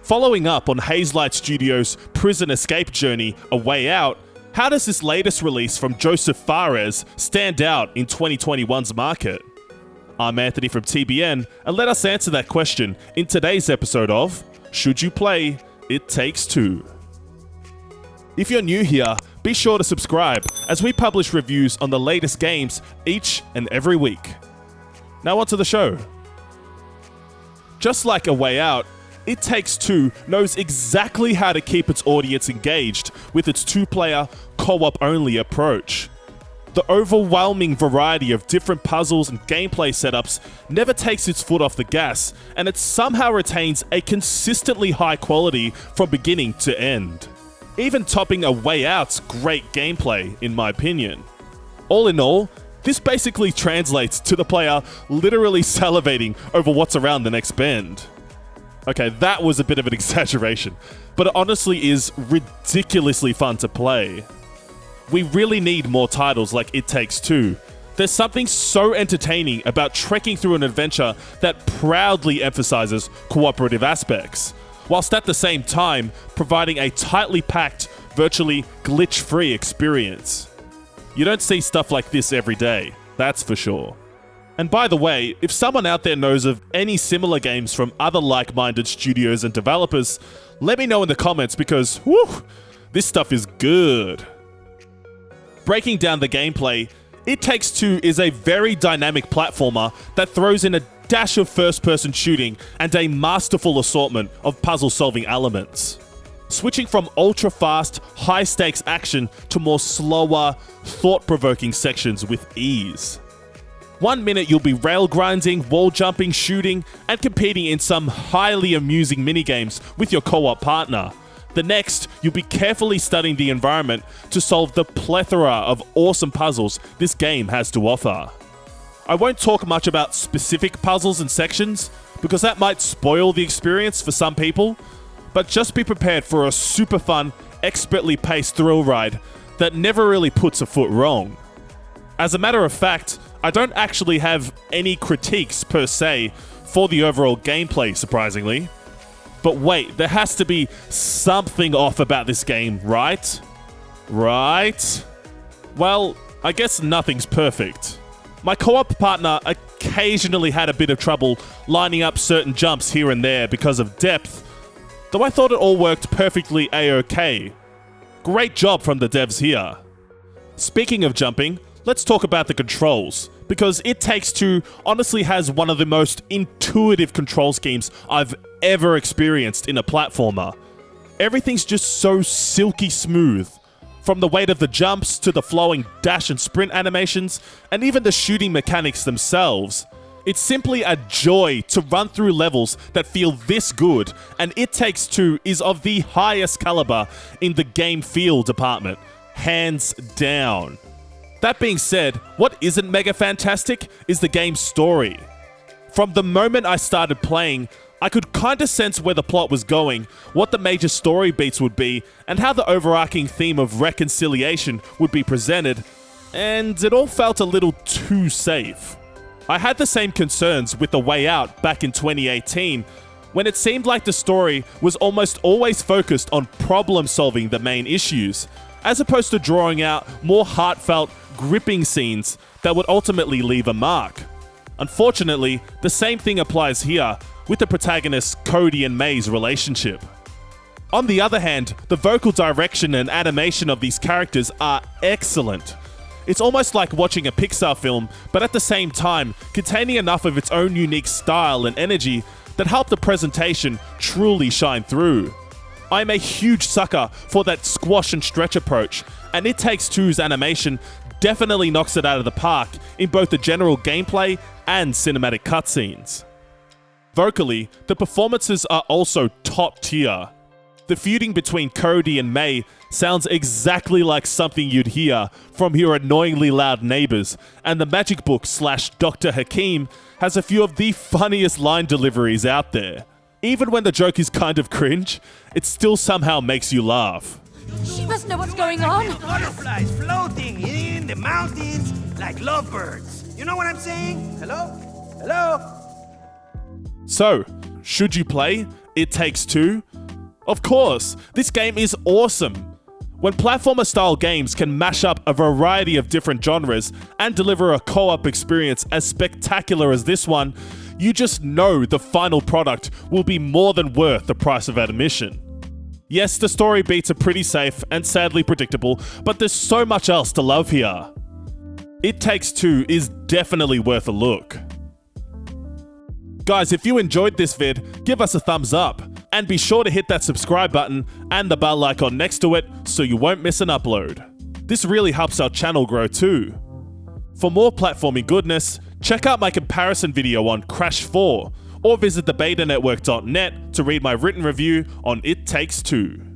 Following up on Hazelight Studios' prison escape journey, A Way Out, how does this latest release from Joseph Fares stand out in 2021's market? I'm Anthony from TBN, and let us answer that question in today's episode of Should You Play It Takes Two? If you're new here, be sure to subscribe as we publish reviews on the latest games each and every week. Now onto the show. Just like A Way Out, It Takes Two knows exactly how to keep its audience engaged with its two-player, co-op-only approach. The overwhelming variety of different puzzles and gameplay setups never takes its foot off the gas, and it somehow retains a consistently high quality from beginning to end. Even topping A Way Out's great gameplay, in my opinion. All in all, this basically translates to the player literally salivating over what's around the next bend. Okay, that was a bit of an exaggeration, but it honestly is ridiculously fun to play. We really need more titles like It Takes Two. There's something so entertaining about trekking through an adventure that proudly emphasizes cooperative aspects, whilst at the same time providing a tightly packed, virtually glitch-free experience. You don't see stuff like this every day, that's for sure. And by the way, if someone out there knows of any similar games from other like-minded studios and developers, let me know in the comments because, whew, this stuff is good. Breaking down the gameplay, It Takes Two is a very dynamic platformer that throws in a dash of first-person shooting and a masterful assortment of puzzle-solving elements. Switching from ultra-fast, high-stakes action to more slower, thought-provoking sections with ease. 1 minute you'll be rail grinding, wall jumping, shooting, and competing in some highly amusing minigames with your co-op partner. The next, you'll be carefully studying the environment to solve the plethora of awesome puzzles this game has to offer. I won't talk much about specific puzzles and sections, because that might spoil the experience for some people, but just be prepared for a super fun, expertly paced thrill ride that never really puts a foot wrong. As a matter of fact, I don't actually have any critiques per se for the overall gameplay, surprisingly. But wait, there has to be something off about this game, right? Right? Well, I guess nothing's perfect. My co-op partner occasionally had a bit of trouble lining up certain jumps here and there because of depth, though I thought it all worked perfectly a-okay. Great job from the devs here. Speaking of jumping, let's talk about the controls, because It Takes Two honestly has one of the most intuitive control schemes I've ever experienced in a platformer. Everything's just so silky smooth. From the weight of the jumps to the flowing dash and sprint animations, and even the shooting mechanics themselves. It's simply a joy to run through levels that feel this good, and It Takes Two is of the highest caliber in the game feel department, hands down. That being said, what isn't mega fantastic is the game's story. From the moment I started playing, I could kinda sense where the plot was going, what the major story beats would be, and how the overarching theme of reconciliation would be presented, and it all felt a little too safe. I had the same concerns with A Way Out back in 2018, when it seemed like the story was almost always focused on problem-solving the main issues, as opposed to drawing out more heartfelt, gripping scenes that would ultimately leave a mark. Unfortunately, the same thing applies here with the protagonists Cody and May's relationship. On the other hand, the vocal direction and animation of these characters are excellent. It's almost like watching a Pixar film, but at the same time, containing enough of its own unique style and energy that help the presentation truly shine through. I'm a huge sucker for that squash and stretch approach, and It Takes Two's animation definitely knocks it out of the park in both the general gameplay and cinematic cutscenes. Vocally, the performances are also top tier. The feuding between Cody and May sounds exactly like something you'd hear from your annoyingly loud neighbors, and the Magic Book / Dr. Hakim has a few of the funniest line deliveries out there. Even when the joke is kind of cringe, it still somehow makes you laugh. She must know what's going on. Butterflies floating in the mountains like lovebirds. You know what I'm saying? Hello? Hello? So, should you play It Takes Two? Of course, this game is awesome. When platformer-style games can mash up a variety of different genres and deliver a co-op experience as spectacular as this one, you just know the final product will be more than worth the price of admission. Yes, the story beats are pretty safe and sadly predictable, but there's so much else to love here. It Takes Two is definitely worth a look. Guys, if you enjoyed this vid, give us a thumbs up, and be sure to hit that subscribe button and the bell icon next to it so you won't miss an upload. This really helps our channel grow too. For more platforming goodness, check out my comparison video on Crash 4, or visit thebetanetwork.net to read my written review on It Takes Two.